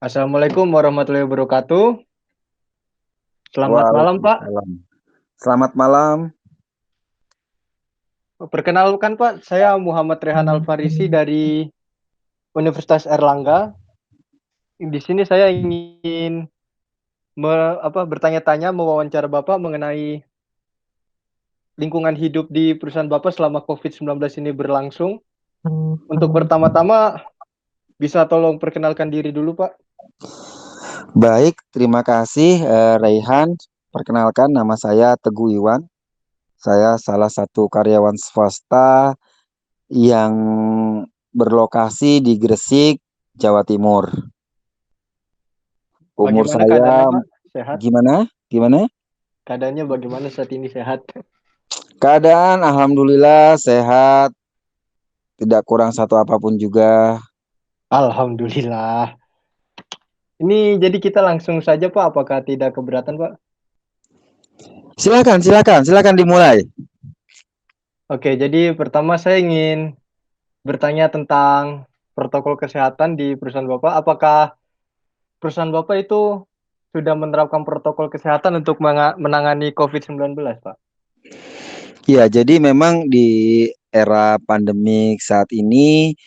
Assalamualaikum warahmatullahi wabarakatuh. Selamat malam, Pak. Waalaikumsalam. Selamat malam. Perkenalkan, Pak, saya Muhammad Rehan Alfarisi dari Universitas Erlangga. Di sini saya ingin bertanya-tanya, mewawancara Bapak mengenai lingkungan hidup di perusahaan Bapak selama COVID-19 ini berlangsung. Untuk pertama-tama, bisa tolong perkenalkan diri dulu, Pak. Baik, terima kasih Raihan. Perkenalkan, nama saya Teguh Iwan. Saya salah satu karyawan swasta yang berlokasi di Gresik, Jawa Timur. Umur Bagaimana keadaannya, saya Pak? Sehat? gimana? Gimana? Keadaannya bagaimana saat ini, sehat? Keadaan alhamdulillah sehat, tidak kurang satu apapun juga. Alhamdulillah. Ini jadi kita langsung saja, Pak. Apakah tidak keberatan, Pak? Silakan dimulai. Oke, jadi pertama saya ingin bertanya tentang protokol kesehatan di perusahaan Bapak. Apakah perusahaan Bapak itu sudah menerapkan protokol kesehatan untuk menangani COVID-19, Pak? Ya, jadi memang di era pandemik saat ini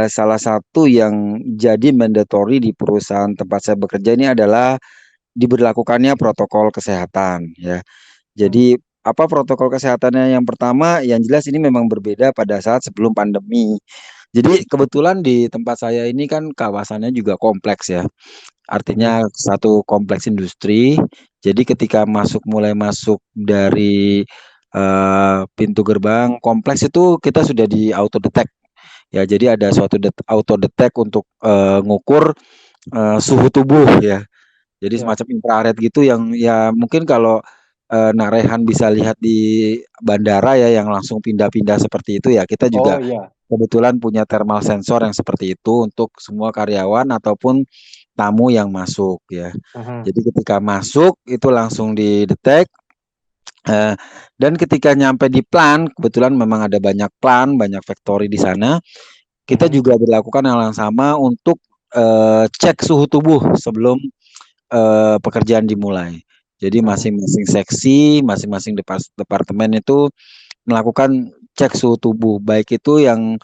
salah satu yang jadi mandatory di perusahaan tempat saya bekerja ini adalah diberlakukannya protokol kesehatan ya. Hmm. Jadi apa protokol kesehatannya? Yang pertama, yang jelas ini memang berbeda pada saat sebelum pandemi. Jadi kebetulan di tempat saya ini kan kawasannya juga kompleks ya. Mhm. Artinya satu kompleks industri. Jadi ketika mulai masuk dari pintu gerbang kompleks itu kita sudah di auto detect. Ya, jadi ada suatu auto detect untuk ngukur suhu tubuh ya. Jadi Ya. semacam infrared gitu yang ya mungkin kalau Nak Rehan bisa lihat di bandara ya yang langsung pindah-pindah seperti itu ya. Kita juga Oh iya. kebetulan punya thermal sensor yang seperti itu untuk semua karyawan ataupun tamu yang masuk ya. Mhm. Jadi ketika masuk itu langsung didetek. eh, dan ketika nyampe di plant, kebetulan memang ada banyak plant, banyak factory di sana. Kita Mhm. juga berlakukan hal yang sama untuk cek suhu tubuh sebelum pekerjaan dimulai. Jadi Mhm. masing-masing seksi, masing-masing departemen itu melakukan cek suhu tubuh, baik itu yang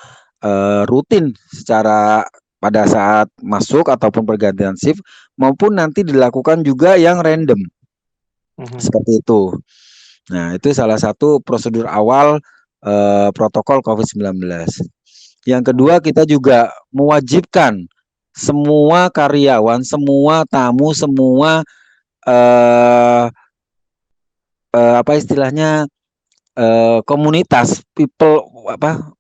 rutin secara pada saat masuk ataupun pergantian shift, maupun nanti dilakukan juga yang random, Mhm. seperti itu. Nah, itu salah satu prosedur awal protokol COVID-19. Yang kedua, Mhm. kita juga mewajibkan semua karyawan, semua tamu, semua eh, apa istilahnya komunitas people apa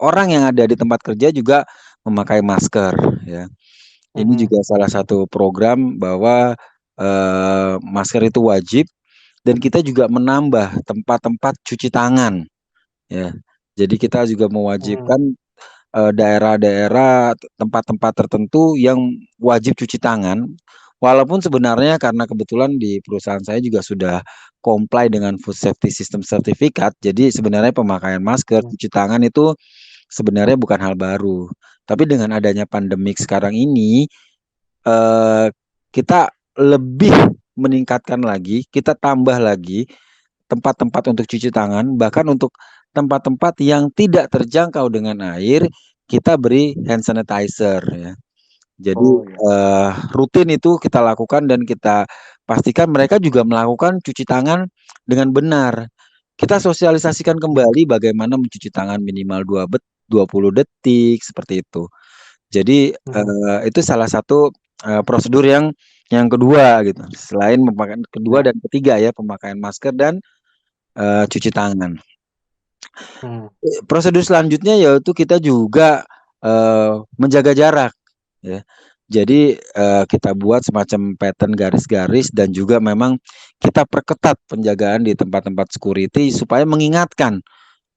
orang yang ada di tempat kerja juga memakai masker ya. Ini Mhm. juga salah satu program bahwa masker itu wajib dan kita juga menambah tempat-tempat cuci tangan ya. Jadi kita juga Mhm. mewajibkan daerah-daerah tempat-tempat tertentu yang wajib cuci tangan. Walaupun sebenarnya karena kebetulan di perusahaan saya juga sudah comply dengan Food Safety System Certificate, jadi sebenarnya pemakaian masker, Mhm. cuci tangan itu sebenarnya bukan hal baru. Tapi dengan adanya pandemik sekarang ini, eh, kita lebih meningkatkan lagi, kita tambah lagi tempat-tempat untuk cuci tangan, bahkan untuk tempat-tempat yang tidak terjangkau dengan air, kita beri hand sanitizer ya. Jadi Oh ya. rutin itu kita lakukan dan kita pastikan mereka juga melakukan cuci tangan dengan benar. Kita sosialisasikan Mhm. kembali bagaimana mencuci tangan minimal 20 detik seperti itu. Jadi Mhm. itu salah satu prosedur yang kedua gitu. Selain pemakaian kedua Ya. dan ketiga ya, pemakaian masker dan cuci tangan. Mhm. Prosedur selanjutnya yaitu kita juga menjaga jarak ya. Jadi kita buat semacam pattern garis-garis dan juga memang kita perketat penjagaan di tempat-tempat security supaya mengingatkan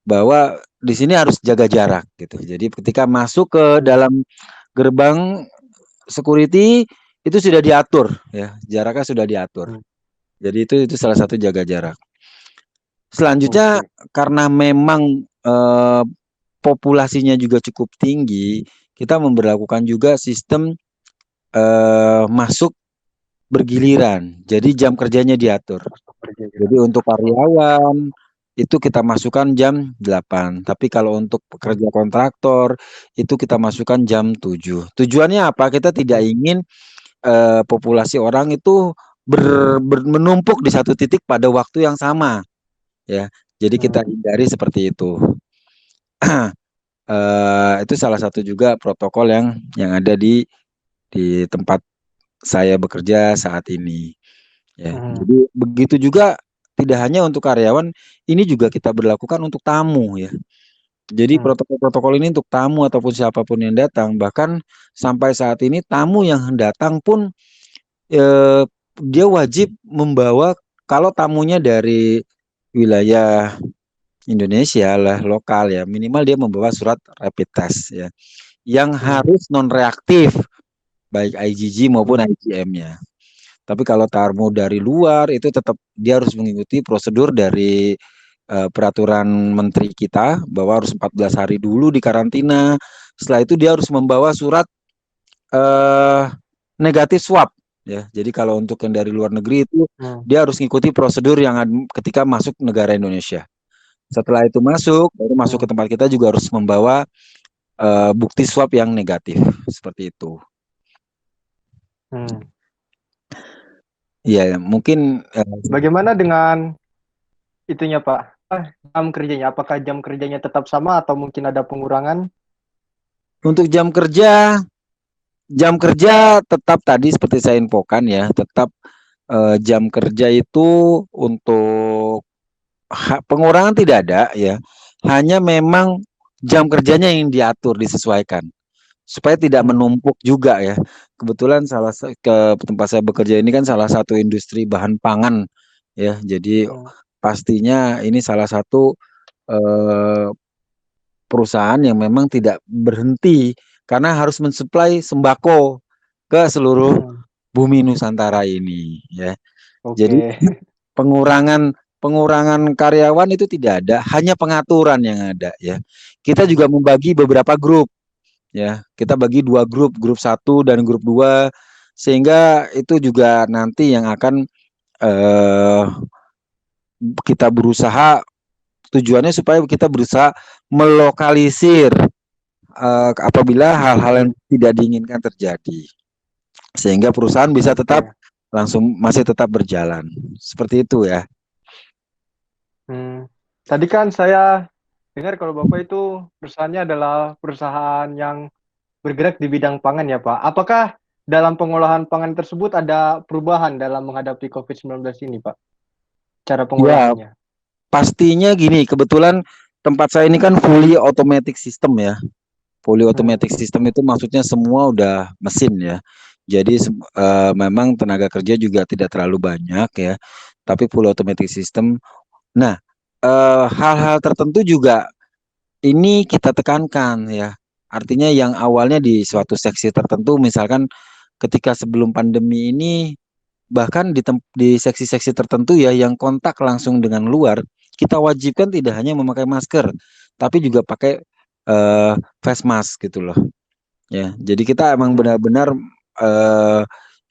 bahwa di sini harus jaga jarak gitu. Jadi ketika masuk ke Mhm. dalam gerbang security itu sudah diatur ya, jaraknya sudah diatur. Mhm. Jadi itu salah satu jaga jarak. Selanjutnya Oke. karena memang populasinya juga cukup tinggi, kita memberlakukan juga sistem masuk bergiliran. Jadi jam kerjanya diatur. Masuk bergiliran. Jadi untuk karyawan itu kita masukkan jam 8. Tapi kalau untuk Hmm. pekerja kontraktor itu kita masukkan jam 7. Tujuannya apa? Kita tidak Hmm. ingin populasi orang itu menumpuk di satu titik pada waktu yang sama, ya. Jadi kita Hmm. hindari seperti itu. Itu salah satu juga protokol yang ada di tempat saya bekerja saat ini. Ya, Hmm. jadi begitu juga tidak hanya untuk karyawan, ini juga kita berlakukan untuk tamu ya. Jadi Hmm. protokol-protokol ini untuk tamu ataupun siapapun yang datang. Bahkan sampai saat ini tamu yang datang pun eh, dia wajib membawa, kalau tamunya dari wilayah Indonesia lah lokal ya, minimal dia membawa surat rapid test ya, yang Hmm. harus non reaktif baik IgG maupun Hmm. IgM-nya. Tapi kalau tamu dari luar itu tetap dia harus mengikuti prosedur dari peraturan menteri kita bahwa harus 14 hari dulu di karantina. Setelah itu dia harus membawa surat eh, negatif swab ya. Jadi kalau untuk yang dari luar negeri itu Hmm. dia harus mengikuti prosedur yang ketika masuk negara Indonesia. Setelah itu masuk, baru masuk ke Hmm. tempat kita juga harus membawa bukti swab yang negatif seperti itu. Hmm. Ya, mungkin Bagaimana dengan itunya, Pak? Jam kerjanya, apakah jam kerjanya tetap sama atau mungkin ada pengurangan? untuk jam kerja tetap tadi seperti saya infokan ya, tetap jam kerja itu untuk pengurangan tidak ada ya. Hanya memang jam kerjanya yang diatur disesuaikan supaya tidak Hmm. menumpuk juga ya. Kebetulan ke tempat saya bekerja ini kan salah satu industri bahan pangan ya. Jadi Hmm. pastinya ini salah satu eh, perusahaan yang memang tidak berhenti karena harus mensuplai sembako ke seluruh Hmm. bumi Nusantara ini ya. Jadi Oke. pengurangan pengurangan karyawan itu tidak ada, hanya pengaturan yang ada ya. Kita juga Hmm. membagi beberapa grup ya. Kita bagi dua grup, grup satu dan grup dua, sehingga itu juga nanti yang akan eh, kita berusaha, tujuannya supaya kita berusaha melokalisir apabila hal-hal yang Hmm. tidak diinginkan terjadi, sehingga perusahaan bisa tetap Oke. masih tetap berjalan seperti itu ya. Hmm. Tadi kan saya dengar kalau Bapak itu perusahaannya adalah perusahaan yang bergerak di bidang pangan ya, Pak. Apakah dalam pengolahan pangan tersebut ada perubahan dalam menghadapi COVID-19 ini, Pak? Cara Ya, pengolahannya. pastinya gini, kebetulan tempat saya ini kan fully automatic system ya. Fully Hmm. automatic system itu maksudnya semua udah mesin ya. Jadi memang tenaga kerja juga tidak terlalu banyak ya. Tapi full automatic system. Nah, hal-hal tertentu juga ini kita tekankan ya. Artinya yang awalnya di suatu seksi tertentu, misalkan ketika sebelum pandemi ini, bahkan di seksi-seksi tertentu ya yang kontak langsung dengan luar, kita wajibkan tidak hanya memakai masker, tapi juga pakai eh, face mask gitu loh. Ya, jadi kita emang Hmm. benar-benar eh,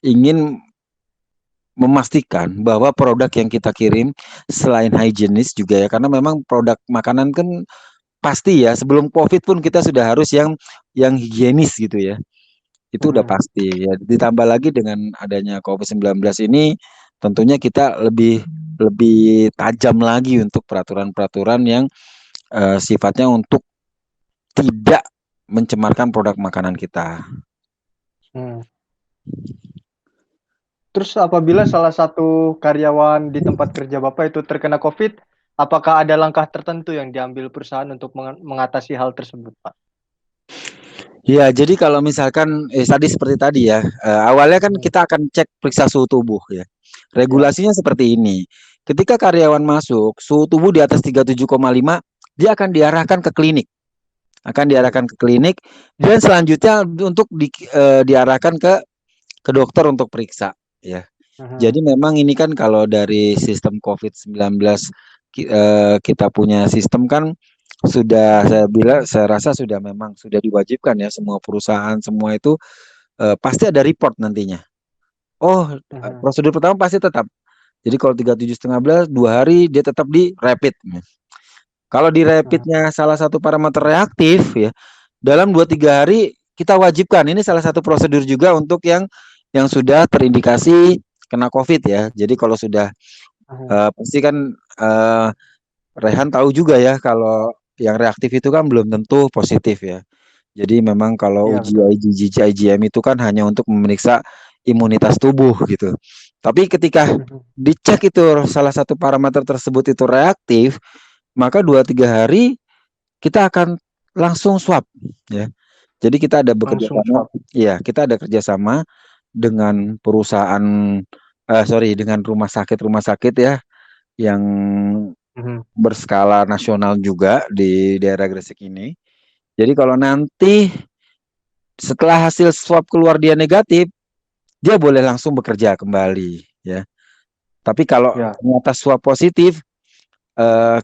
ingin memastikan bahwa produk yang kita kirim selain higienis juga ya, karena memang produk makanan kan pasti ya, sebelum COVID pun kita sudah harus yang higienis gitu ya. Itu udah Hmm. pasti ya. Ditambah lagi dengan adanya COVID-19 ini, tentunya kita lebih lebih tajam lagi untuk peraturan-peraturan yang sifatnya untuk tidak mencemarkan produk makanan kita. Hmm. Terus apabila salah satu karyawan di tempat kerja Bapak itu terkena COVID, apakah ada langkah tertentu yang diambil perusahaan untuk mengatasi hal tersebut, Pak? Ya, jadi kalau misalkan tadi seperti tadi ya, awalnya kan Hmm. kita akan cek periksa suhu tubuh ya. Ya. Regulasinya seperti ini. Ketika karyawan masuk, suhu tubuh di atas 37,5, dia akan diarahkan ke klinik. Akan Hmm. diarahkan ke klinik dan selanjutnya untuk diarahkan ke dokter untuk periksa ya. Hmm. Jadi memang ini kan kalau dari sistem COVID-19 kita punya sistem kan sudah, saya bilang, saya rasa sudah memang sudah diwajibkan ya semua perusahaan semua itu pasti ada report nantinya. Oh, prosedur pertama pasti tetap. Jadi kalau 37,15 2 hari dia tetap di rapid. Kalau di rapidnya salah satu parameter reaktif ya, dalam 2-3 hari kita wajibkan. Ini salah satu prosedur juga untuk yang sudah terindikasi kena COVID ya. Jadi kalau sudah pasti kan Rehan tahu juga ya kalau yang reaktif itu kan belum tentu positif ya. Jadi memang kalau Iya, uji betul. IgG, IgM itu kan hanya untuk memeriksa imunitas tubuh gitu. Tapi ketika dicek itu salah satu parameter tersebut itu reaktif, maka 2-3 hari kita akan langsung swab ya. Jadi kita ada bekerja Langsung sama, swab. ya kita ada kerjasama dengan perusahaan, dengan rumah sakit ya yang berskala nasional juga di daerah Gresik ini. Jadi kalau nanti setelah hasil swab keluar dia negatif, dia boleh langsung bekerja kembali ya. Tapi kalau Ya. ternyata swab positif,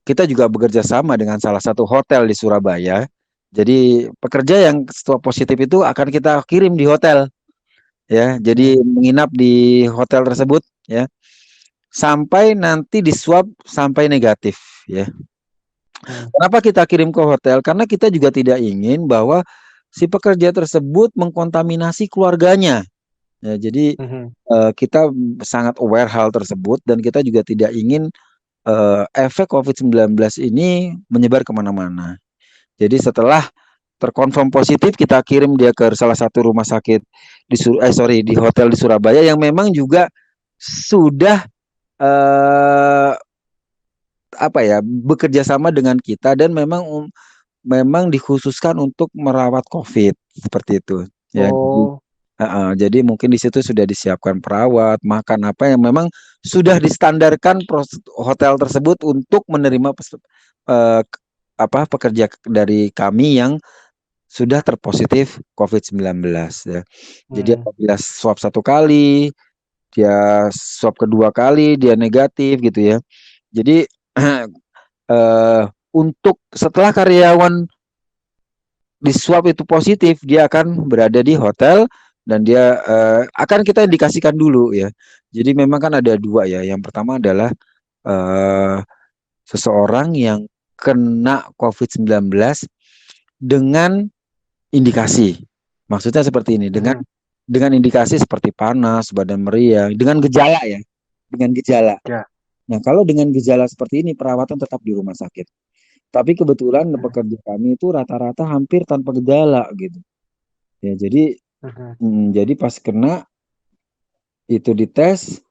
kita juga bekerja sama dengan salah satu hotel di Surabaya. Jadi pekerja yang swab positif itu akan kita kirim di hotel ya. Jadi menginap di hotel tersebut ya sampai nanti di swab sampai negatif ya. Kenapa kita kirim ke hotel? Karena kita juga tidak ingin bahwa si pekerja tersebut mengkontaminasi keluarganya. Ya, jadi kita sangat aware hal tersebut dan kita juga tidak ingin efek COVID-19 ini menyebar kemana-mana. Jadi setelah terkonfirm positif, kita kirim dia ke salah satu rumah sakit di hotel di Surabaya yang memang juga sudah bekerja sama dengan kita dan memang dikhususkan untuk merawat COVID seperti itu. Ya, jadi mungkin di situ sudah disiapkan perawat, makan apa yang memang sudah distandarkan hotel tersebut untuk menerima pekerja dari kami yang sudah terpositif COVID-19 ya. Jadi apabila swab 1 kali, dia swab kedua kali dia negatif gitu ya. Jadi untuk setelah karyawan di swab itu positif, dia akan berada di hotel dan dia akan kita indikasikan dulu ya. Jadi memang kan ada dua ya. Yang pertama adalah seseorang yang kena COVID-19 dengan indikasi. Maksudnya seperti ini, dengan indikasi seperti panas, badan meriang, dengan gejala ya. Dengan gejala. Ya. Nah, kalau dengan gejala seperti ini perawatan tetap di rumah sakit. Tapi kebetulan pekerja kami itu rata-rata hampir tanpa gejala gitu. Ya, jadi pas kena itu dites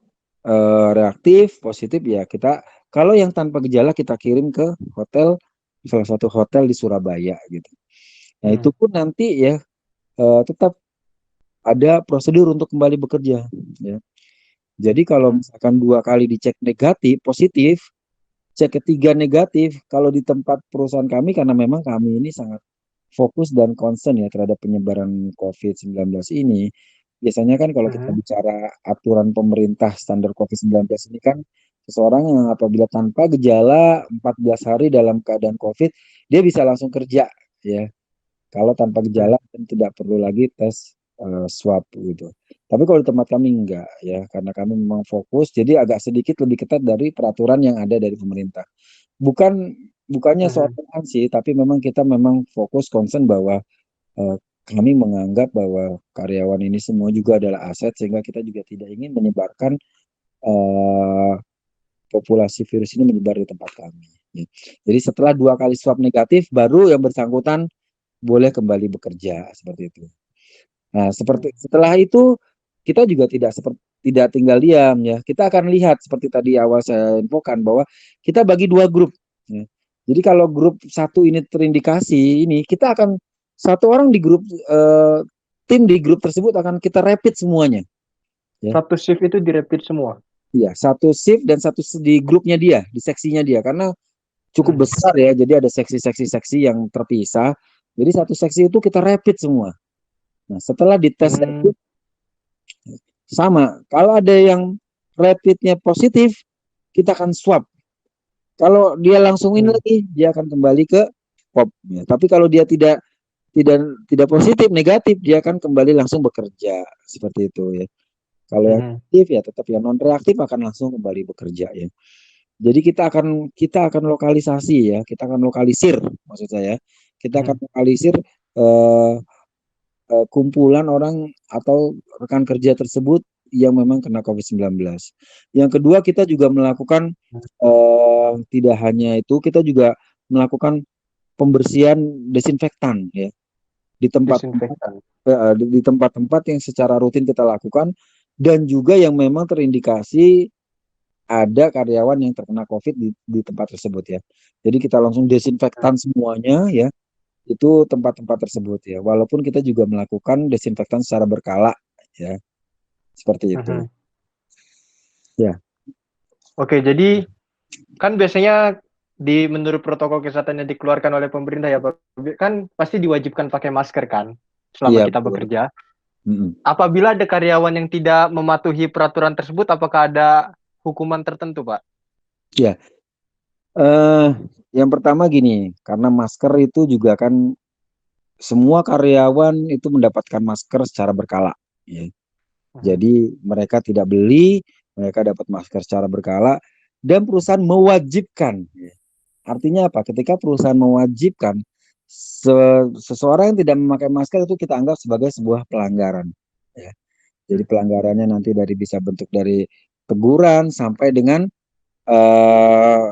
reaktif, positif ya kita kalau yang tanpa gejala kita kirim ke hotel salah satu hotel di Surabaya gitu. Nah, itu pun nanti ya tetap ada prosedur untuk kembali bekerja ya. Jadi kalau misalkan 2 kali dicek negatif, positif, cek ketiga negatif, kalau di tempat perusahaan kami karena memang kami ini sangat fokus dan concern ya terhadap penyebaran COVID-19 ini. Biasanya kan kalau kita bicara aturan pemerintah standar COVID-19 ini kan seseorang yang apabila tanpa gejala 14 hari dalam keadaan COVID, dia bisa langsung kerja ya. Kalau tanpa gejala dan tidak perlu lagi tes swab gitu. Tapi kalau di tempat kami enggak ya, karena kami memang fokus, jadi agak sedikit lebih ketat dari peraturan yang ada dari pemerintah. Bukannya soal sih, tapi memang kita memang fokus concern bahwa kami menganggap bahwa karyawan ini semua juga adalah aset sehingga kita juga tidak ingin menyebarkan populasi virus ini menyebar di tempat kami. Ya. Jadi setelah 2 kali swab negatif, baru yang bersangkutan boleh kembali bekerja seperti itu. Nah, setelah itu kita juga tidak tinggal diam ya. Kita akan lihat seperti tadi awal saya infokan bahwa kita bagi 2 grup. Ya. Jadi kalau grup 1 ini terindikasi ini, kita akan satu orang di grup tim di grup tersebut akan kita rapid semuanya. Ya. Satu shift itu di rapid semua. Iya, satu shift dan satu di grupnya dia, di seksinya dia karena cukup besar ya. Jadi ada seksi-seksi yang terpisah. Jadi satu seksi itu kita rapid semua. Nah, setelah dites rapid sama, kalau ada yang rapidnya positif, kita akan swab. Kalau dia langsung ini lagi, dia akan kembali ke POP. Ya. Tapi kalau dia tidak tidak tidak positif, negatif, dia kan kembali langsung bekerja seperti itu ya. Kalau yang Mhm, aktif ya tetap, yang non reaktif akan langsung kembali bekerja ya. Jadi kita akan lokalisasi ya, kita akan lokalisir maksud saya. Kita akan mhm, lokalisir eh, kumpulan orang atau rekan kerja tersebut yang memang kena COVID-19. Yang kedua, kita juga melakukan mhm. tidak hanya itu, kita juga melakukan pembersihan desinfektan ya di tempat-tempat Disinfektan. di tempat-tempat yang secara rutin kita lakukan, dan juga yang memang terindikasi ada karyawan yang terkena COVID di tempat tersebut ya. Jadi kita langsung desinfektan semuanya ya, itu tempat-tempat tersebut ya. Walaupun kita juga melakukan desinfektan secara berkala ya, seperti itu. Mhm. Ya, Oke, jadi kan biasanya menurut protokol kesehatan yang dikeluarkan oleh pemerintah ya Pak, kan pasti diwajibkan pakai masker kan selama iya kita betul. bekerja. Mm-mm. Apabila ada karyawan yang tidak mematuhi peraturan tersebut, apakah ada hukuman tertentu, Pak? Ya, eh yang pertama gini, karena masker itu juga kan semua karyawan itu mendapatkan masker secara berkala. Ya. Mhm. Jadi mereka tidak beli, mereka dapat masker secara berkala, dan perusahaan mewajibkan. Artinya apa? Ketika perusahaan mewajibkan, seseorang yang tidak memakai masker itu kita anggap sebagai sebuah pelanggaran. Ya. Jadi pelanggarannya nanti bisa bentuk dari teguran sampai dengan eh,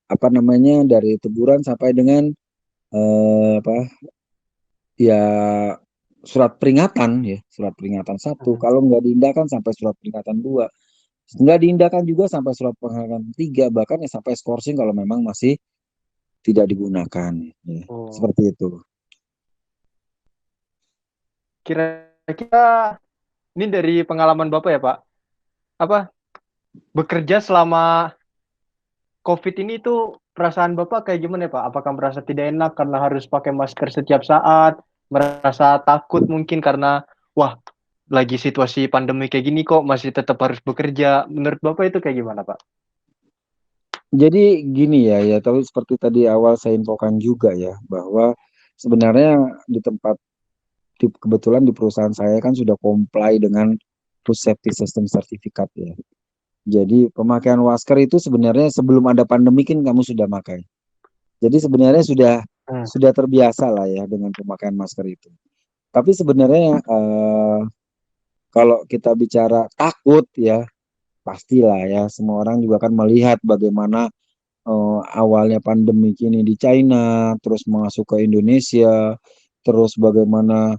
apa namanya, dari teguran sampai dengan apa ya, surat peringatan ya, surat peringatan satu. Mhm. Kalau nggak diindahkan sampai surat peringatan dua, nggak diindahkan juga sampai surat peringatan tiga, bahkan ya sampai skorsing kalau memang masih tidak digunakan ya. Oh, Seperti itu. kira-kira ini dari pengalaman Bapak ya, Pak. Apa bekerja selama COVID ini tuh perasaan Bapak kayak gimana ya, Pak? Apakah merasa tidak enak karena harus pakai masker setiap saat, merasa takut mungkin karena wah, lagi situasi pandemi kayak gini kok masih tetap harus bekerja. Menurut Bapak itu kayak gimana, Pak? Jadi gini ya, ya, tapi seperti tadi awal saya infokan juga ya, bahwa sebenarnya di tempat, kebetulan di perusahaan saya kan sudah comply dengan Food Safety System Certificate ya. Jadi pemakaian masker itu sebenarnya sebelum ada pandemi kan kamu sudah pakai. Jadi sebenarnya Hmm. sudah terbiasa lah ya dengan pemakaian masker itu. Tapi sebenarnya kalau kita bicara takut ya, pastilah ya, semua orang juga kan melihat bagaimana awalnya pandemi ini di China, terus masuk ke Indonesia, terus bagaimana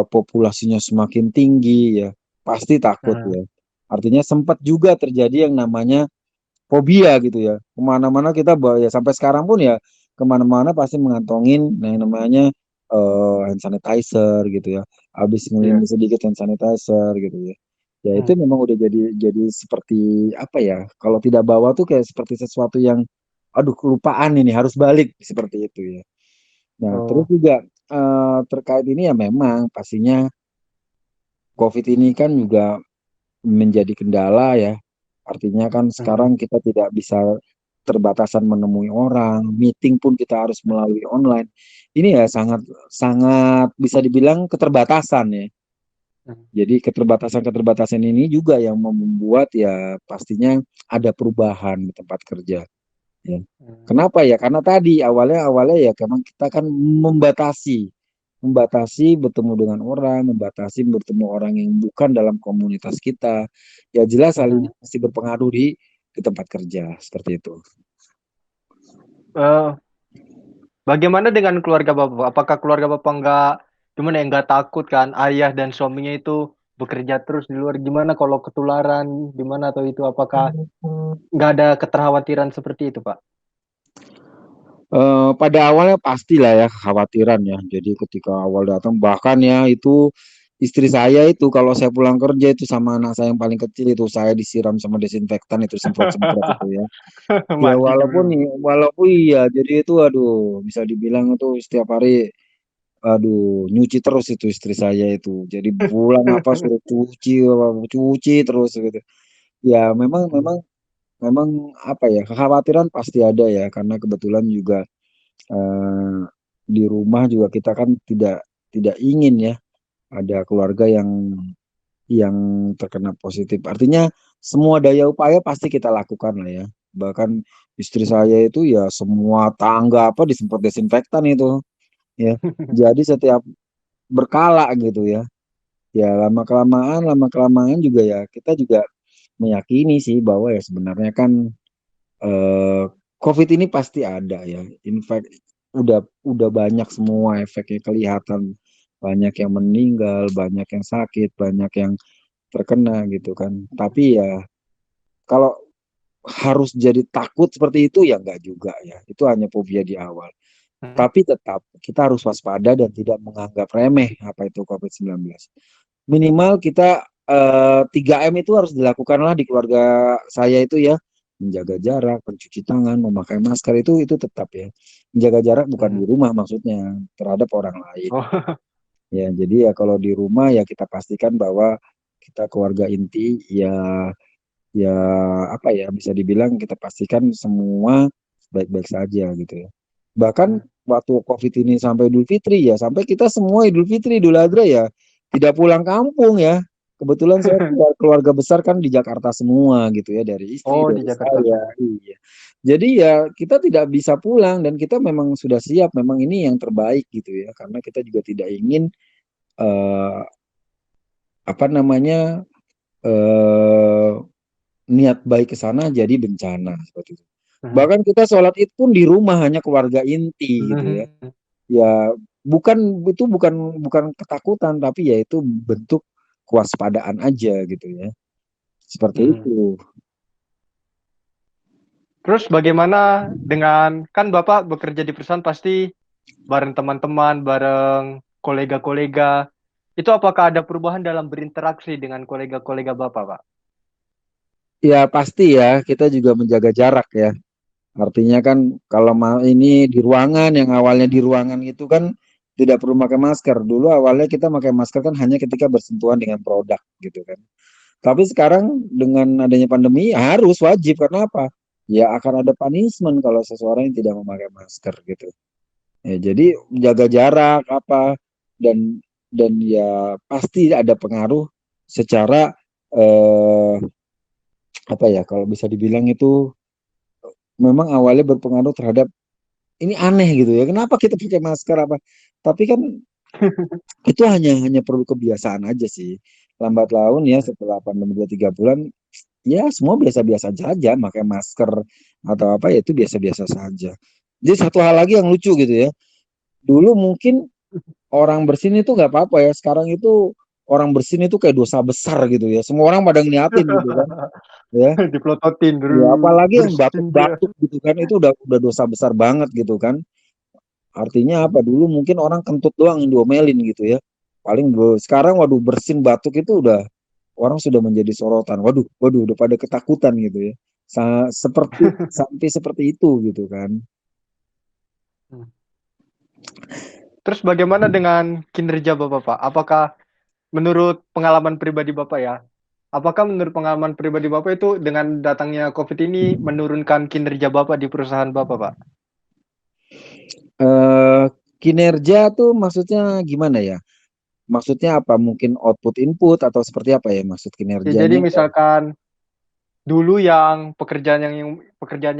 populasinya semakin tinggi ya, pasti takut Hmm. ya. Artinya sempat juga terjadi yang namanya fobia gitu ya. Kemana-mana kita bawa ya, sampai sekarang pun ya, kemana-mana pasti mengantongin yang namanya hand sanitizer gitu ya. Habis Iya. ngelini sedikit hand sanitizer gitu ya. Ya itu Hmm. memang udah jadi seperti apa ya? Kalau tidak bawa tuh kayak seperti sesuatu yang, aduh, kelupaan, ini harus balik seperti itu ya. Nah, terus Oh. juga terkait ini ya, memang pastinya COVID ini kan juga menjadi kendala ya. Artinya kan Mhm. sekarang kita tidak bisa, terbatasan menemui orang, meeting pun kita harus melalui online. Ini ya sangat sangat bisa dibilang keterbatasan ya. Mhm. Jadi keterbatasan-keterbatasan ini juga yang membuat ya pastinya ada perubahan di tempat kerja ya. Hmm. Kenapa ya? Karena tadi awalnya ya memang kita kan membatasi bertemu dengan orang, membatasi bertemu orang yang bukan dalam komunitas kita. Ya jelas hal ini Mhm. pasti berpengaruh di tempat kerja seperti itu. Eh, Bagaimana dengan keluarga Bapak? Apakah keluarga Bapak nggak gimana ya nggak takut kan ayah dan suaminya itu bekerja terus di luar gimana kalau ketularan gimana atau itu apakah nggak ada keterkhawatiran seperti itu Pak? Pada awalnya pastilah ya kekhawatiran ya. Jadi ketika awal datang, bahkan ya itu istri saya itu kalau saya pulang kerja itu sama anak saya yang paling kecil itu saya disiram sama desinfektan, itu semprot-semprot itu ya. Ya Mandi walaupun dulu. walaupun iya, jadi itu aduh, bisa dibilang itu setiap hari, aduh, nyuci terus itu istri saya itu. Jadi pulang apa suruh cuci terus gitu. Ya memang memang memang apa ya, kekhawatiran pasti ada ya, karena kebetulan juga eh, di rumah juga kita kan tidak tidak ingin ya ada keluarga yang terkena positif. Artinya semua daya upaya pasti kita lakukan lah ya. Bahkan istri saya itu ya semua tangga apa disemprot desinfektan itu ya. Jadi setiap berkala gitu ya. Ya lama kelamaan juga ya kita juga meyakini sih bahwa ya sebenarnya kan eh, COVID ini pasti ada ya. Infek udah banyak semua efeknya kelihatan. Banyak yang meninggal, banyak yang sakit, banyak yang terkena gitu kan. Tapi ya kalau harus jadi takut seperti itu ya enggak juga ya. Itu hanya fobia di awal. Mhm. Tapi tetap kita harus waspada dan tidak menganggap remeh apa itu COVID-19. Minimal kita 3M itu harus dilakukanlah di keluarga saya itu ya. Menjaga jarak, mencuci tangan, memakai masker itu tetap ya. Menjaga jarak bukan di Mhm. rumah maksudnya terhadap orang lain. Oh. Ya, jadi ya kalau di rumah ya kita pastikan bahwa kita keluarga inti ya ya apa ya bisa dibilang kita pastikan semua baik-baik saja gitu ya. Bahkan waktu COVID ini sampai Idul Fitri ya, sampai kita semua Idul Fitri, Idul Adha ya tidak pulang kampung ya. Kebetulan saya keluarga besar kan di Jakarta semua gitu ya, dari istri, Oh, di dari Jakarta saya. semua. Iya. Jadi ya kita tidak bisa pulang dan kita memang sudah siap, memang ini yang terbaik gitu ya, karena kita juga tidak ingin eh, apa namanya eh, niat baik ke sana jadi bencana seperti itu. Mhm. Bahkan kita sholat id pun di rumah hanya keluarga inti gitu ya. Mhm. Ya bukan itu bukan ketakutan tapi ya itu bentuk kewaspadaan aja gitu ya. Seperti Mhm. itu. Terus bagaimana dengan, kan Bapak bekerja di perusahaan pasti bareng teman-teman, bareng kolega-kolega. Itu apakah ada perubahan dalam berinteraksi dengan kolega-kolega Bapak, Pak? Ya pasti ya kita juga menjaga jarak ya. Artinya kan kalau ini di ruangan yang awalnya di ruangan itu kan tidak perlu pakai masker. Dulu awalnya kita pakai masker kan hanya ketika bersentuhan dengan produk gitu kan. Tapi sekarang dengan adanya pandemi harus wajib karena apa? Ya akan ada punishment kalau seseorang yang tidak memakai masker gitu. Ya, jadi jaga jarak apa dan ya pasti ada pengaruh secara eh, apa ya kalau bisa dibilang itu memang awalnya berpengaruh terhadap ini aneh gitu ya. Kenapa kita pakai masker apa? Tapi kan itu hanya perlu kebiasaan aja sih. Lambat laun ya setelah pandemi 2 3 bulan ya semua biasa-biasa saja pakai masker atau apa ya itu biasa-biasa saja. Jadi satu hal lagi yang lucu gitu ya. Dulu mungkin orang bersin itu nggak apa-apa ya. Sekarang itu orang bersin itu kayak dosa besar gitu ya. Semua orang pada ngeliatin gitu kan. Ya, Dipelototin, ya apalagi yang bersin dia. batuk-batuk gitu kan itu udah dosa besar banget gitu kan. Artinya apa? Dulu mungkin orang kentut doang yang diomelin gitu ya. Paling sekarang waduh bersin batuk itu udah orang sudah menjadi sorotan. Waduh, waduh udah pada ketakutan gitu ya. Seperti sampai seperti itu gitu kan. Terus bagaimana dengan kinerja Bapak, Pak? Apakah menurut pengalaman pribadi Bapak ya, apakah menurut pengalaman pribadi Bapak itu dengan datangnya COVID ini menurunkan kinerja Bapak di perusahaan Bapak, Pak? eh Kinerja tuh maksudnya gimana ya? Maksudnya apa? Mungkin output input atau seperti apa ya maksud Ya, jadi kinerjanya? misalkan dulu yang pekerjaan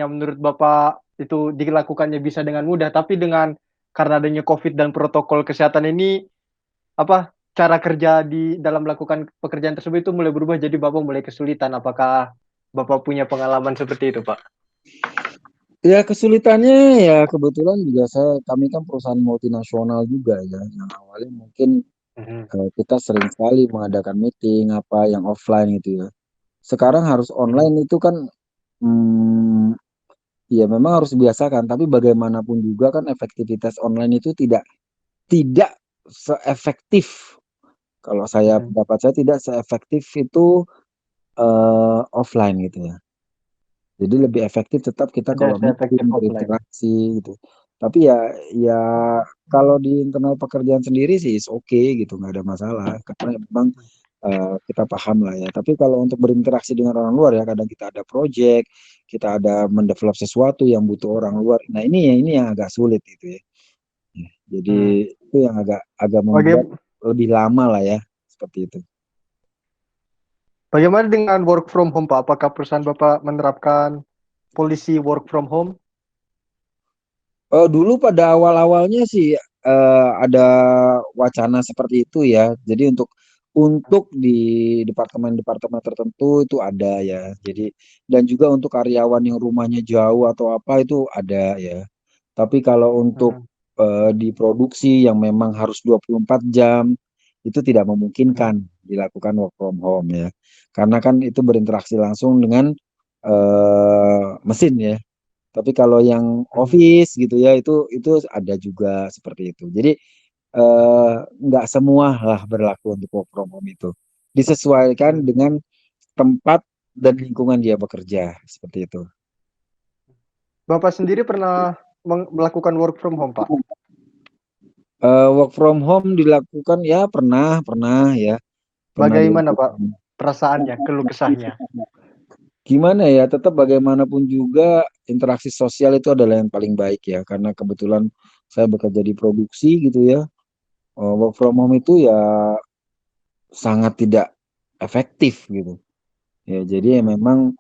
yang menurut Bapak itu dilakukannya bisa dengan mudah, tapi dengan karena adanya COVID dan protokol kesehatan ini, apa cara kerja di dalam melakukan pekerjaan tersebut itu mulai berubah, jadi Bapak mulai kesulitan. Apakah Bapak punya pengalaman seperti itu, Pak? Ya kesulitannya ya kebetulan juga kami kan perusahaan multinasional juga ya. Yang awalnya mungkin Mhm. kita sering sekali mengadakan meeting apa yang offline gitu ya. Sekarang harus Mhm. online itu kan ya memang harus dibiasakan, tapi bagaimanapun juga kan efektivitas online itu tidak tidak seefektif kalau saya Mhm. pendapat saya tidak seefektif itu offline gitu ya. Jadi lebih efektif tetap kita Tidak kalau seefektif meeting offline. berinteraksi gitu. Tapi ya kalau di internal pekerjaan sendiri sih oke okay, gitu nggak ada masalah karena memang kita paham lah ya. Tapi kalau untuk berinteraksi dengan orang luar ya kadang kita ada project, kita ada mendevelop sesuatu yang butuh orang luar. Nah ini yang agak sulit gitu ya. Jadi Hmm. itu yang agak agak membuat Baga- lebih lama lah ya seperti itu. Bagaimana dengan work from home, Pak? Apakah perusahaan Bapak menerapkan polisi work from home? Dulu pada awal-awalnya sih ada wacana seperti itu ya. Jadi untuk di departemen-departemen tertentu itu ada ya. Jadi dan juga untuk karyawan yang rumahnya jauh atau apa itu ada ya. Tapi kalau untuk Mhm, di produksi yang memang harus 24 jam itu tidak mhm, memungkinkan dilakukan work from home ya. Karena kan itu berinteraksi langsung dengan mesin ya. Tapi kalau yang mhm, office gitu ya itu ada juga seperti itu. Jadi nggak semua lah berlaku untuk work from home itu. Disesuaikan mhm. dengan tempat dan lingkungan dia bekerja seperti itu. Bapak sendiri pernah melakukan work from home, Pak? Work from home dilakukan ya pernah pernah ya pernah Bagaimana, Pak, dilakukan. perasaannya, keluh kesahnya? Gimana ya, tetap bagaimanapun juga interaksi sosial itu adalah yang paling baik ya, karena kebetulan saya bekerja di produksi gitu ya. Work from home itu ya sangat tidak efektif gitu. Ya, jadi ya Mhm, memang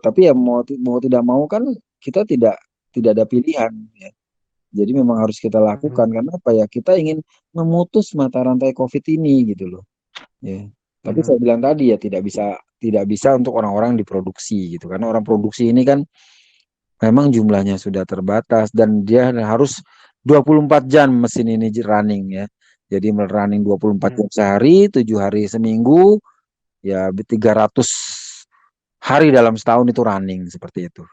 tapi ya mau tidak mau kan kita tidak tidak ada pilihan ya. Jadi memang harus kita mhm, lakukan karena apa ya? Kita ingin memutus mata rantai COVID ini gitu loh. Ya. Tapi saya mhm, bilang tadi ya tidak bisa untuk orang-orang di produksi gitu karena orang produksi ini kan memang jumlahnya sudah terbatas dan dia harus 24 jam mesin ini running ya. Jadi running 24 mhm, jam sehari, 7 hari seminggu, ya 300 hari dalam setahun itu running seperti itu.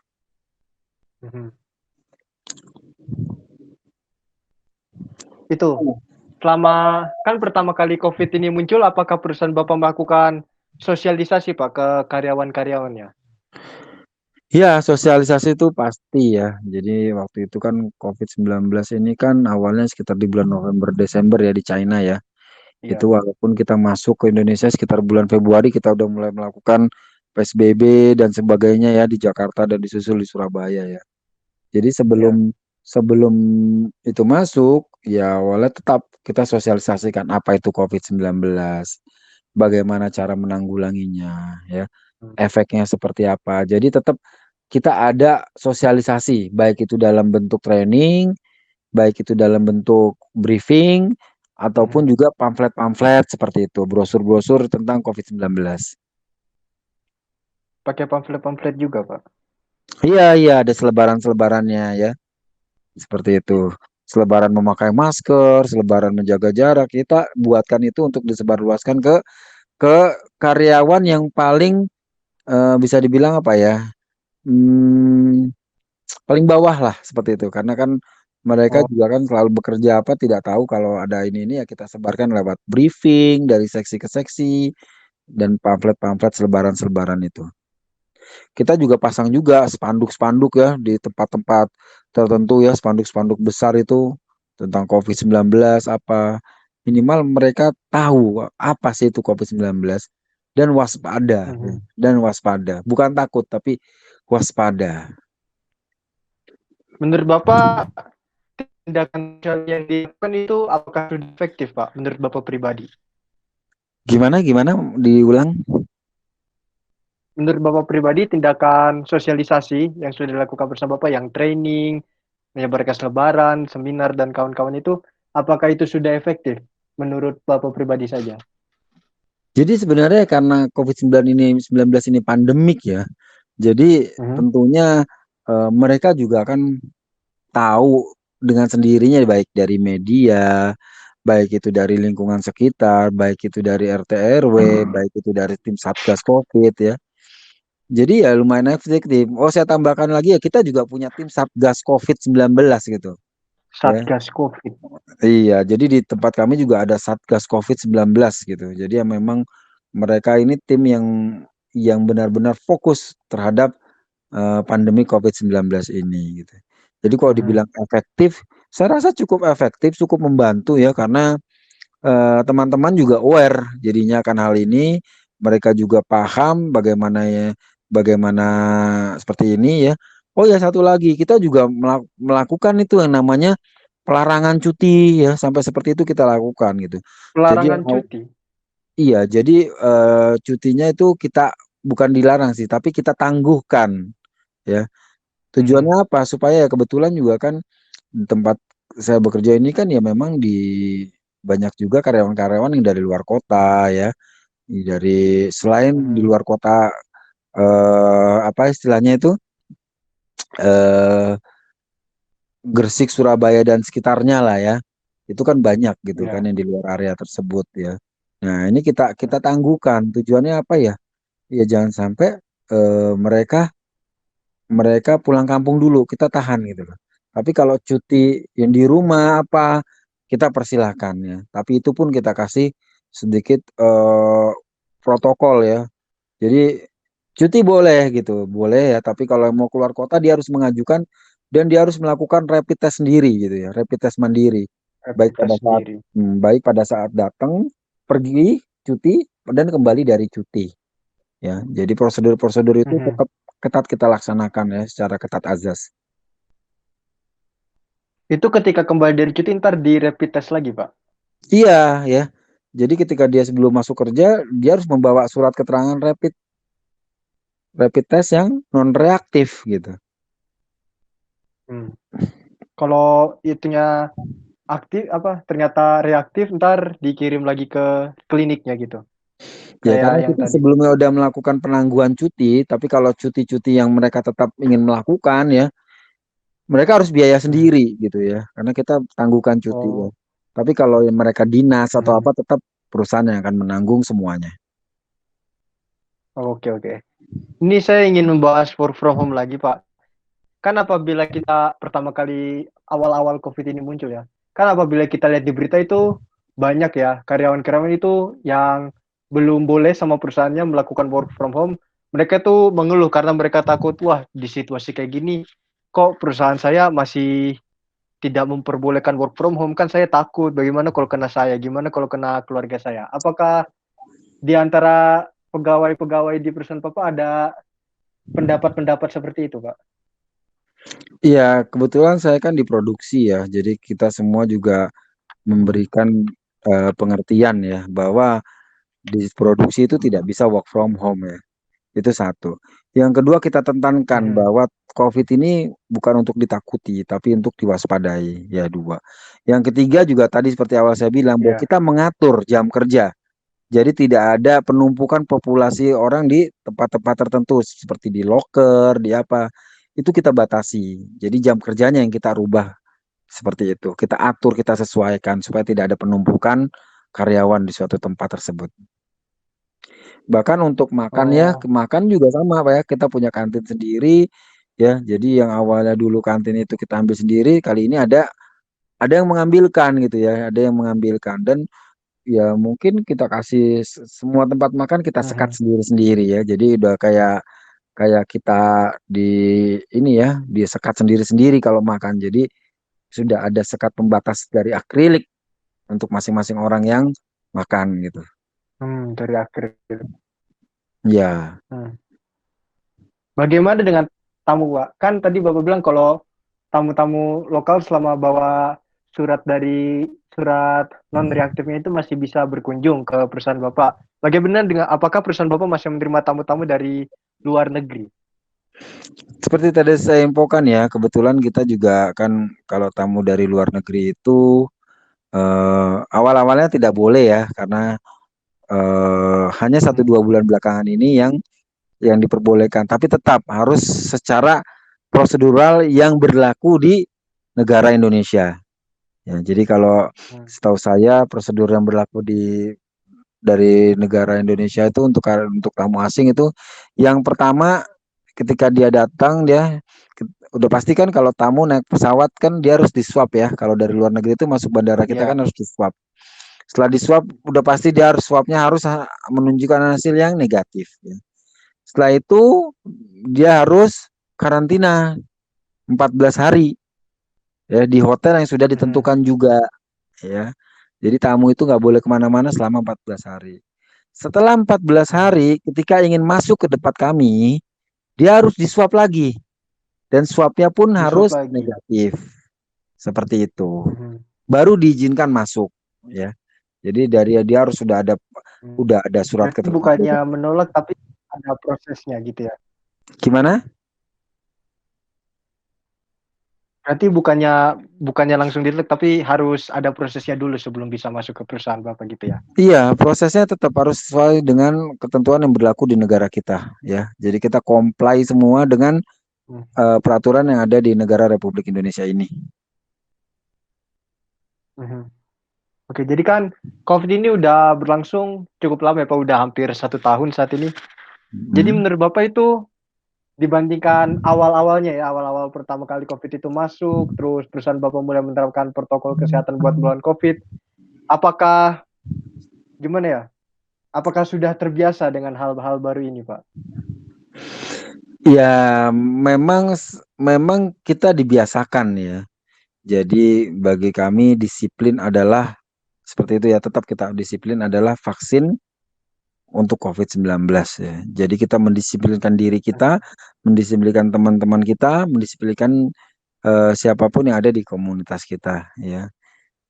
mhm. Itu, selama kan pertama kali COVID ini muncul, apakah perusahaan Bapak melakukan sosialisasi, Pak, ke karyawan-karyawannya? Ya, sosialisasi itu pasti ya. Jadi waktu itu kan COVID-19 ini kan awalnya sekitar di bulan November Desember ya di China ya. Iya, Itu walaupun kita masuk ke Indonesia sekitar bulan Februari kita udah mulai melakukan PSBB dan sebagainya ya di Jakarta dan disusul di Surabaya ya. Jadi iya, sebelum sebelum itu masuk ya awalnya tetap kita sosialisasikan apa itu COVID-19, bagaimana cara menanggulanginya ya, mhm, efeknya seperti apa. Jadi tetap kita ada sosialisasi baik itu dalam bentuk training, baik itu dalam bentuk briefing ataupun mhm. juga pamflet-pamflet seperti itu, brosur-brosur tentang COVID-19. Pakai pamflet-pamflet juga, Pak? Iya, iya, ada selebaran-selebarannya ya, seperti itu. Selebaran memakai masker, selebaran menjaga jarak, kita buatkan itu untuk disebarluaskan ke karyawan yang paling bisa dibilang apa ya, hmm, paling bawah lah seperti itu. Karena kan mereka Oh, juga kan selalu bekerja apa tidak tahu kalau ada ini ya kita sebarkan lewat briefing dari seksi ke seksi dan pamflet-pamflet selebaran-selebaran itu. Kita juga pasang juga spanduk-spanduk ya di tempat-tempat tertentu ya, spanduk-spanduk besar itu tentang COVID-19 apa. Minimal mereka tahu apa sih itu COVID-19 dan waspada ya. mhm. Dan waspada. Bukan takut tapi waspada. Menurut Bapak, tindakan sosial yang dilakukan itu apakah sudah efektif, Pak, menurut Bapak pribadi? Gimana gimana diulang? Menurut Bapak pribadi, tindakan sosialisasi yang sudah dilakukan bersama Bapak, yang training, menyebarkan selebaran, seminar, dan kawan-kawan itu, apakah itu sudah efektif menurut Bapak pribadi saja? Jadi sebenarnya karena COVID-19 ini pandemik ya. Jadi Mhm, tentunya mereka juga akan tahu dengan sendirinya baik dari media, baik itu dari lingkungan sekitar, baik itu dari RT RW, baik itu dari tim Satgas Covid ya. Jadi ya lumayan efektif. Oh, saya tambahkan lagi ya kita juga punya tim Satgas COVID-19 gitu ya. Satgas COVID. Iya, jadi di tempat kami juga ada Satgas COVID-19 gitu. Jadi ya memang mereka ini tim yang benar-benar fokus terhadap pandemi COVID-19 ini gitu. Jadi kalau Mhm, dibilang efektif, saya rasa cukup efektif, cukup membantu ya karena teman-teman juga aware jadinya akan hal ini, mereka juga paham bagaimana seperti ini ya. Oh ya satu lagi, kita juga melakukan itu yang namanya pelarangan cuti ya, sampai seperti itu kita lakukan gitu. Jadi Pelarangan cuti. iya, jadi cutinya itu kita bukan dilarang sih, tapi kita tangguhkan ya. Mhm. Tujuannya apa? Supaya ya kebetulan juga kan di tempat saya bekerja ini kan ya memang di banyak juga karyawan-karyawan yang dari luar kota ya. Dari selain di Mhm. luar kota apa istilahnya itu eh Gresik, Surabaya dan sekitarnya lah ya. Itu kan banyak gitu kan Ya. yang di luar area tersebut ya. Nah, ini kita tangguhkan. Tujuannya apa ya? Ya jangan sampai mereka mereka pulang kampung dulu, kita tahan gitu loh. Tapi kalau cuti yang di rumah apa, kita persilahkan ya. Tapi itu pun kita kasih sedikit protokol ya. Jadi cuti boleh gitu, boleh ya. Tapi kalau mau keluar kota dia harus mengajukan dan dia harus melakukan rapid test sendiri gitu ya, rapid test mandiri. Baik Rapid pada test saat sendiri. baik pada saat datang, pergi cuti dan kembali dari cuti. Ya, jadi prosedur-prosedur itu Mhm. tetap ketat kita laksanakan ya secara ketat azas. Itu ketika kembali dari cuti ntar di rapid test lagi, Pak? Iya ya. Jadi ketika dia sebelum masuk kerja, dia harus membawa surat keterangan rapid test yang non reaktif gitu. Hmm. Kalau itunya aktif apa ternyata reaktif ntar dikirim lagi ke kliniknya gitu. Ya karena Kayak yang kita tadi. sebelumnya udah melakukan penangguhan cuti, tapi kalau cuti-cuti yang mereka tetap ingin melakukan ya, mereka harus biaya Hmm. sendiri gitu ya. Karena kita tangguhkan cuti ya. Oh. Tapi kalau yang mereka dinas atau Hmm. apa tetap perusahaan yang akan menanggung semuanya. Oke, oke. Ini saya ingin membahas work from home lagi, Pak. Kan apabila kita pertama kali awal-awal COVID ini muncul ya, kan apabila kita lihat di berita itu banyak ya karyawan-karyawan itu yang belum boleh sama perusahaannya melakukan work from home. Mereka tuh mengeluh karena mereka takut, wah di situasi kayak gini, kok perusahaan saya masih tidak memperbolehkan work from home, kan saya takut bagaimana kalau kena saya, gimana kalau kena keluarga saya. Apakah di antara pegawai-pegawai di perusahaan Papa ada pendapat-pendapat seperti itu, Pak? Iya, kebetulan saya kan di produksi ya. Jadi kita semua juga memberikan pengertian ya bahwa di produksi itu tidak Mhm. bisa work from home ya. Itu satu. Yang kedua kita tekankan Mhm. bahwa COVID ini bukan untuk ditakuti, tapi untuk diwaspadai. Ya dua. Yang ketiga juga tadi seperti awal saya bilang bahwa Ya. kita mengatur jam kerja. Jadi tidak ada penumpukan populasi orang di tempat-tempat tertentu seperti di loker, di apa. Itu kita batasi. Jadi jam kerjanya yang kita rubah seperti itu. Kita atur, kita sesuaikan supaya tidak ada penumpukan karyawan di suatu tempat tersebut. Bahkan untuk makan ya, Oh. makan juga sama Pak ya. Kita punya kantin sendiri ya. Jadi yang awalnya dulu kantin itu kita ambil sendiri, kali ini ada yang mengambilkan gitu ya, ada yang mengambilkan dan ya mungkin kita kasih semua tempat makan kita sekat Mhm. sendiri-sendiri ya. Jadi udah kayak kayak kita di ini ya, disekat sendiri-sendiri kalau makan. Jadi sudah ada sekat pembatas dari akrilik untuk masing-masing orang yang makan gitu. Dari akhir gitu. Ya. Hmm. Bagaimana dengan tamu, Pak? Kan tadi Bapak bilang kalau tamu-tamu lokal selama bawa surat non reaktifnya itu masih bisa berkunjung ke perusahaan Bapak. Bagaimana dengan apakah perusahaan Bapak masih menerima tamu-tamu dari luar negeri? Seperti tadi saya infokan ya, kebetulan kita juga kan kalau tamu dari luar negeri itu awal-awalnya tidak boleh ya, karena hanya satu Hmm. dua bulan belakangan ini yang diperbolehkan, tapi tetap harus secara prosedural yang berlaku di negara Indonesia. Ya, jadi kalau Hmm. setahu saya prosedur yang berlaku dari negara Indonesia itu untuk tamu asing itu yang pertama ketika dia datang udah pasti kan kalau tamu naik pesawat kan dia harus di swab ya. Kalau dari luar negeri itu masuk bandara kita kan Ya. harus di swab. Setelah di swab udah pasti dia harus swabnya harus menunjukkan hasil yang negatif ya. Setelah itu dia harus karantina 14 hari ya di hotel yang sudah Hmm. ditentukan juga ya. Jadi tamu itu nggak boleh kemana-mana selama 14 hari. Setelah 14 Hmm. hari, ketika ingin masuk ke tempat kami, dia harus diswab lagi. Dan swabnya pun Di swab harus lagi. negatif. seperti itu. Mhm. Baru diizinkan masuk, ya. Jadi dari dia harus udah ada surat Berarti keterangan. bukannya menolak tapi ada prosesnya gitu ya? Gimana? Berarti bukannya bukannya langsung ditolak tapi harus ada prosesnya dulu sebelum bisa masuk ke perusahaan Bapak gitu ya? Iya, prosesnya tetap harus sesuai dengan ketentuan yang berlaku di negara kita, ya. Jadi kita comply semua dengan Mmm, peraturan yang ada di negara Republik Indonesia ini. mhm. Oke, jadi kan COVID ini udah berlangsung cukup lama ya Pak, udah hampir 1 tahun saat ini. Jadi Mm. menurut Bapak itu dibandingkan awal-awalnya ya, awal-awal pertama kali COVID itu masuk, terus perusahaan Bapak mulai menerapkan protokol kesehatan buat melawan COVID, apakah gimana ya, apakah sudah terbiasa dengan hal-hal baru ini, Pak? Ya, memang kita dibiasakan ya. Jadi bagi kami disiplin adalah seperti itu ya, tetap kita disiplin adalah vaksin untuk COVID-19 ya. Jadi kita mendisiplinkan diri kita, mendisiplinkan teman-teman kita, mendisiplinkan siapapun yang ada di komunitas kita ya.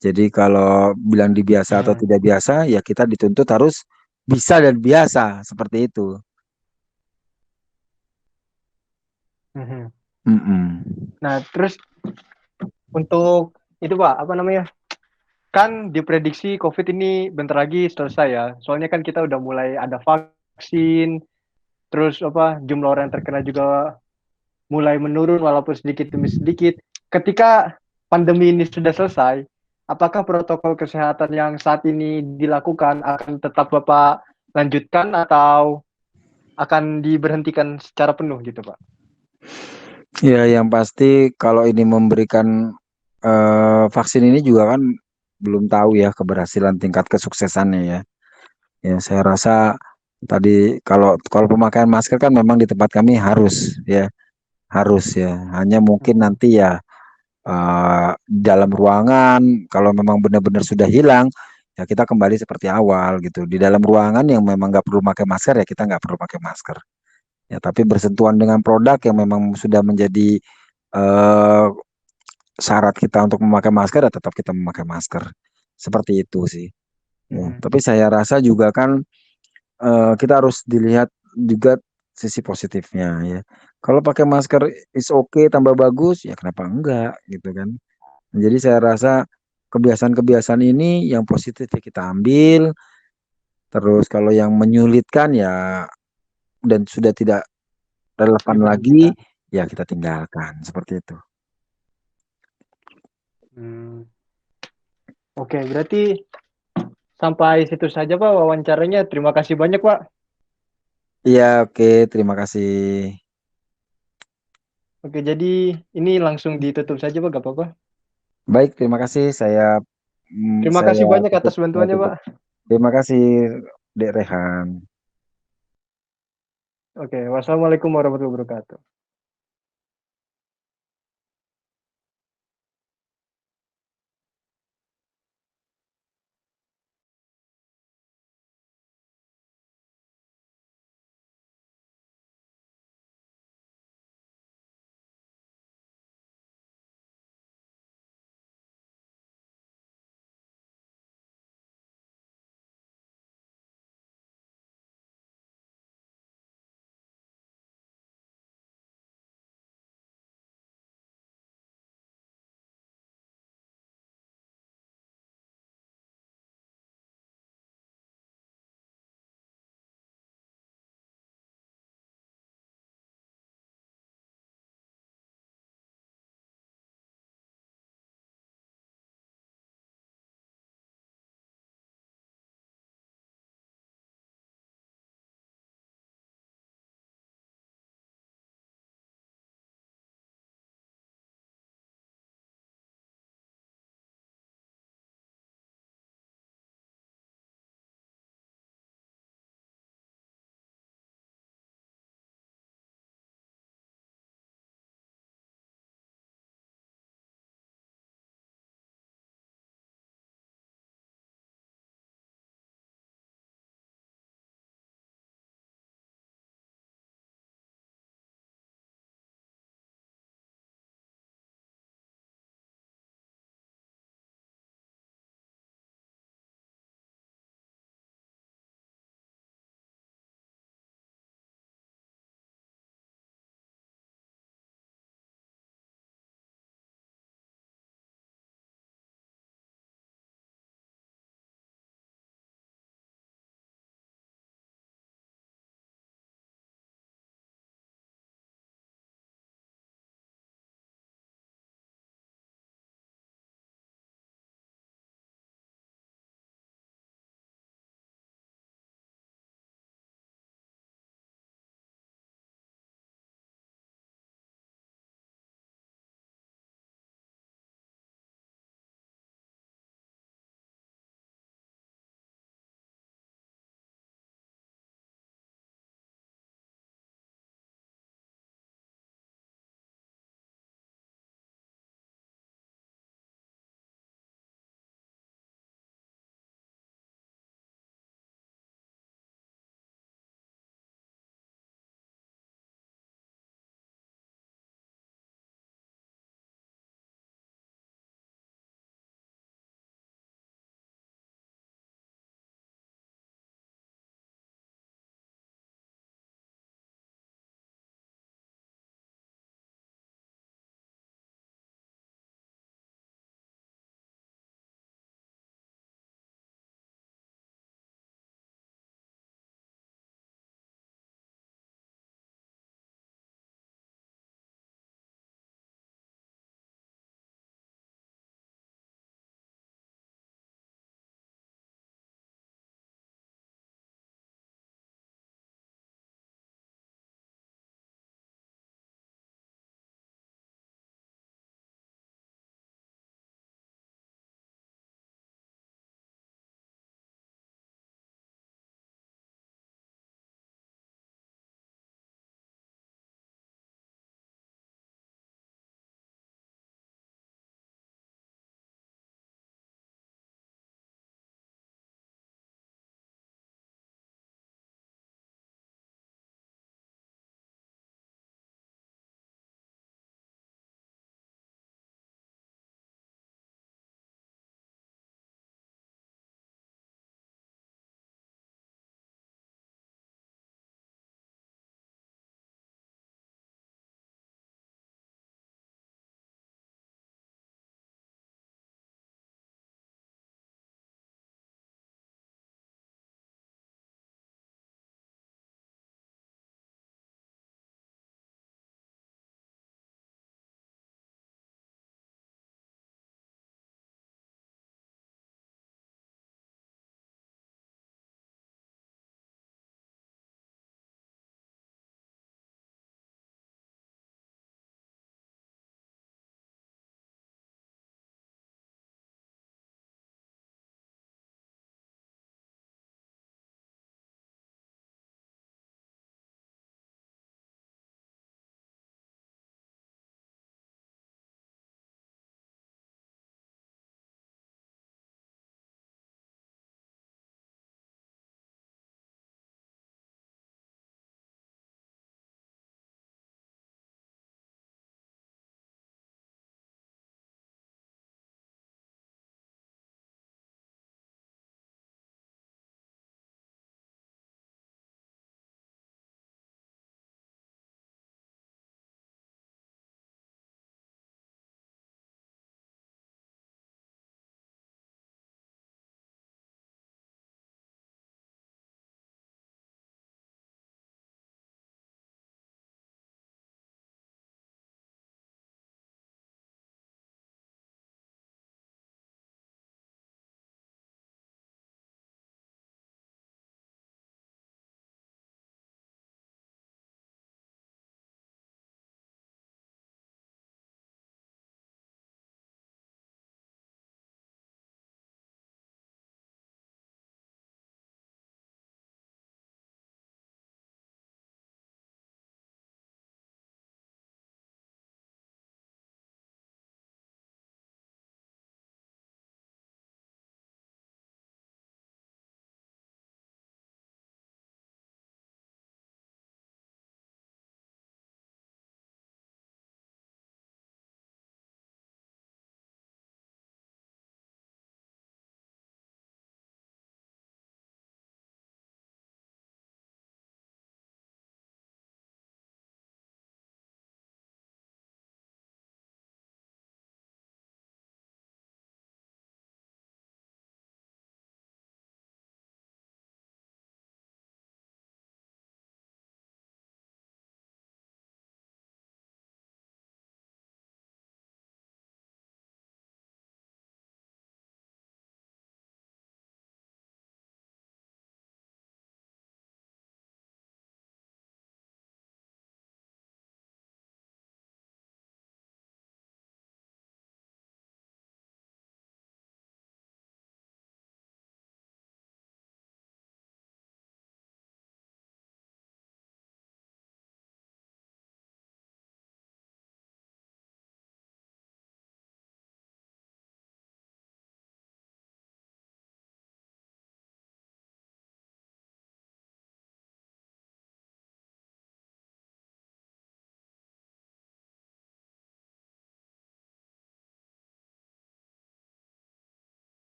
Jadi kalau bilang dibiasa atau Mhm, tidak biasa, ya kita dituntut harus bisa dan biasa seperti itu. mhm. Mm-mm. Nah, terus untuk itu, Pak, apa namanya, kan diprediksi COVID ini bentar lagi selesai ya, soalnya kan kita udah mulai ada vaksin, terus apa, jumlah orang yang terkena juga mulai menurun walaupun sedikit demi sedikit. Ketika pandemi ini sudah selesai, apakah protokol kesehatan yang saat ini dilakukan akan tetap Bapak lanjutkan atau akan diberhentikan secara penuh gitu, Pak? Ya, yang pasti kalau ini memberikan vaksin ini juga kan belum tahu ya keberhasilan tingkat kesuksesannya ya. Ya, saya rasa tadi kalau kalau pemakaian masker kan memang di tempat kami harus ya. Hanya mungkin Mhm, nanti ya dalam ruangan kalau memang benar-benar sudah hilang ya kita kembali seperti awal gitu. Di dalam ruangan yang memang nggak perlu pakai masker ya kita nggak perlu pakai masker. Ya, tapi bersentuhan dengan produk yang memang sudah menjadi eh, syarat kita untuk memakai masker ya tetap kita memakai masker. Seperti itu sih. Ya, mhm, tapi saya rasa juga kan kita harus dilihat juga sisi positifnya ya. Kalau pakai masker is okay tambah bagus ya kenapa enggak gitu kan. Jadi saya rasa kebiasaan-kebiasaan ini yang positifnya kita ambil, terus kalau yang menyulitkan ya dan sudah tidak relevan lagi diberhentikan. ya kita tinggalkan seperti itu. Mmm, oke, berarti sampai situ saja, Pak, wawancaranya. Terima kasih banyak, Pak. Iya, oke, terima kasih. Oke, jadi ini langsung ditutup saja, Pak, nggak apa-apa? Baik, terima kasih. Terima Saya kasih banyak tutup, atas saya bantuannya, tutup. Pak. Terima kasih, Dek Rehan. Oke, wassalamualaikum warahmatullahi wabarakatuh.